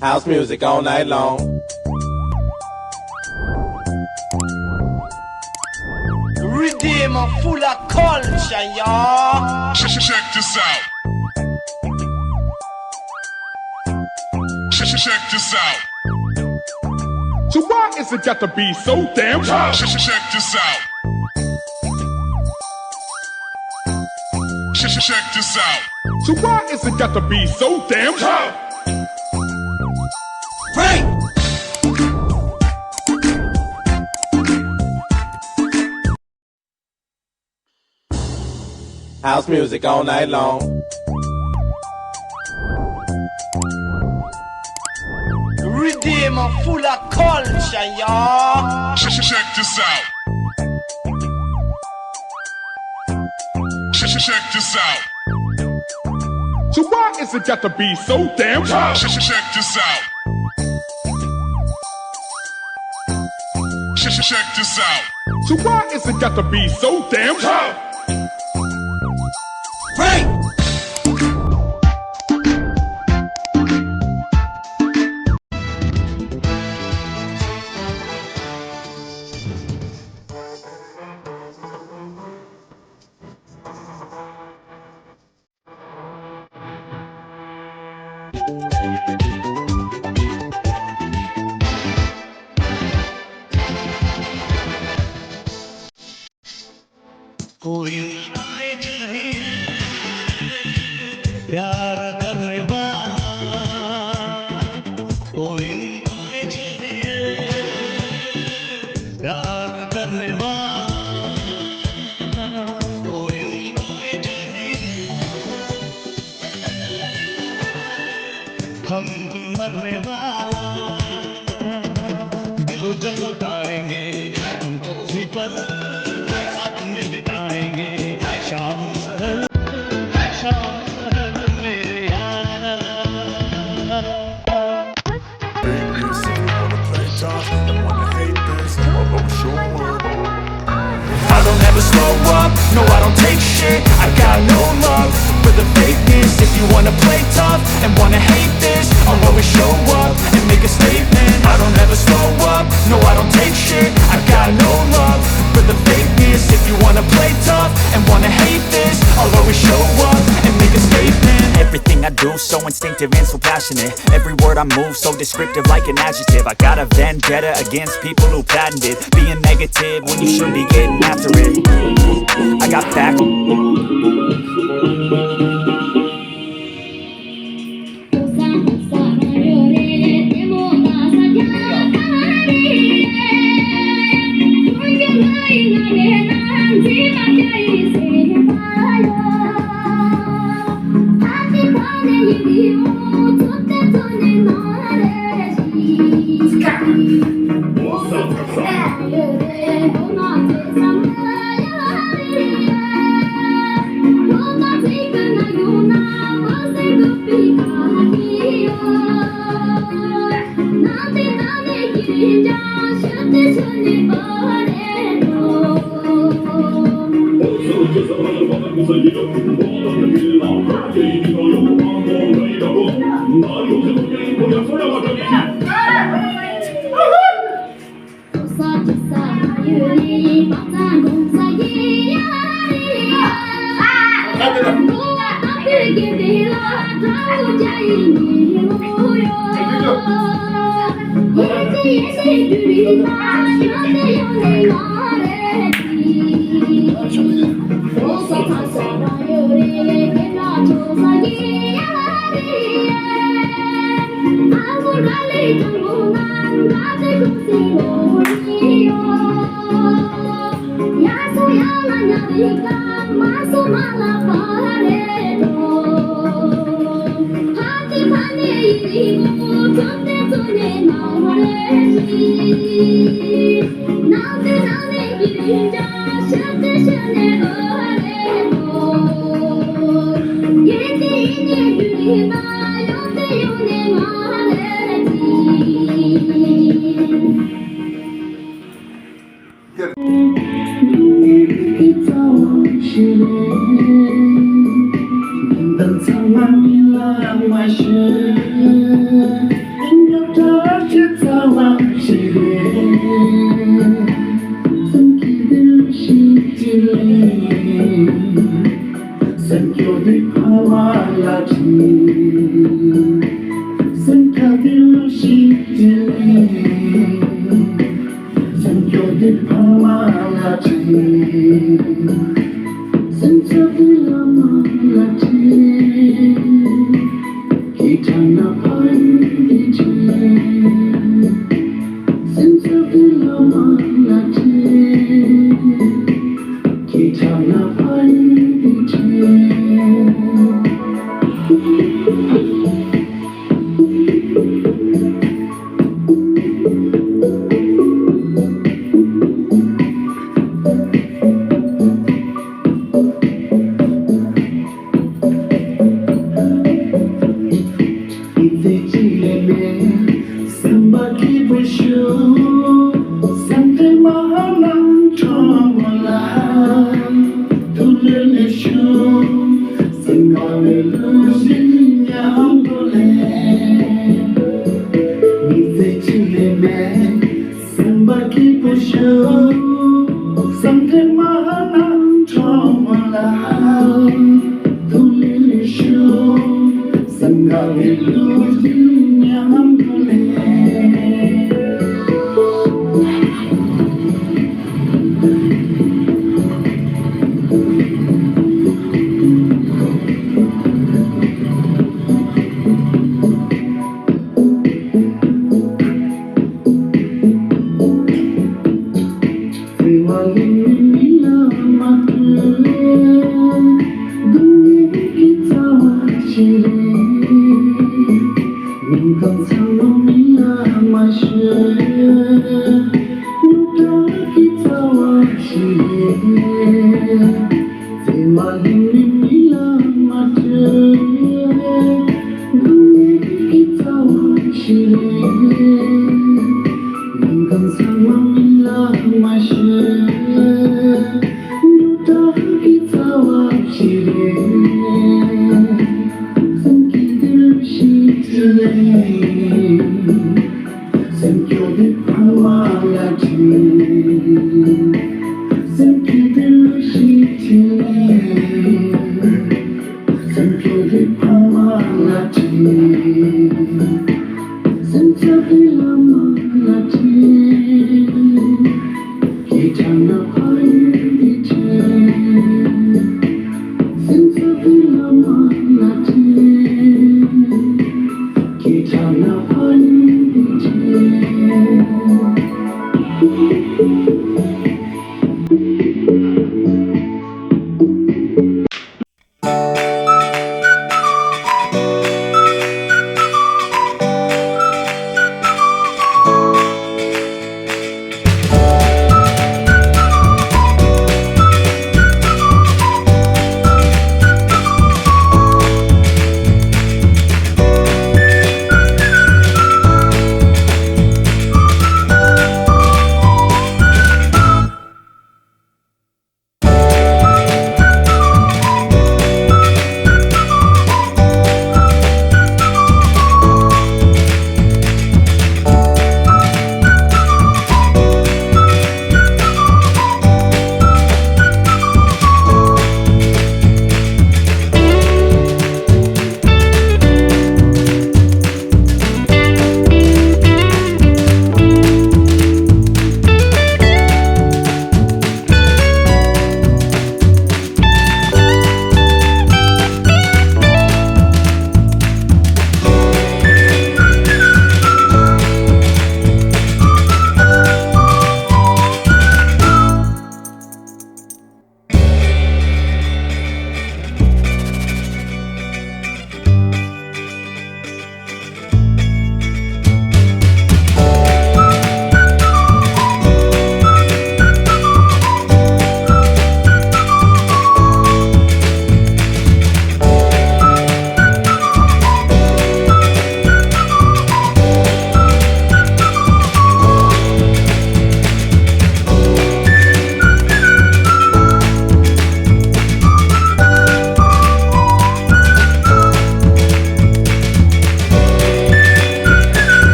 House music all night long. Redeemer full of culture, y'all. Check this out. Check this out. So why is it got to be so damn hard? Check this out. Check this out. So why is it got to be so damn hard? Break. House music all night long. Redeemer full of culture, y'all. Check this out. Check this out. So why is it got to be so damn hard? Check this out. Check this out. So why is it got to be so damn hard? Break. कोई प्यार करने वाला कोई प्यार करने वाला कोई हम मरने वाला दिल जलाएंगे तुझी पर बिताएंगे शाम मेरे यार I don't ever slow up, no I don't take shit. I got no love for the fakeness. If you wanna play tough and wanna hate this, I'll always show up and make a statement. I don't ever slow up, no I don't take shit. I got no love for the fakeness. If you wanna play tough and wanna hate this, I'll always show up and make a statement. Everything I do so instinctive and so passionate. Every word I move so descriptive like an adjective. I got a vendetta against people who patented being negative when you should be getting after it. I got back.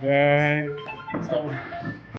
Right. So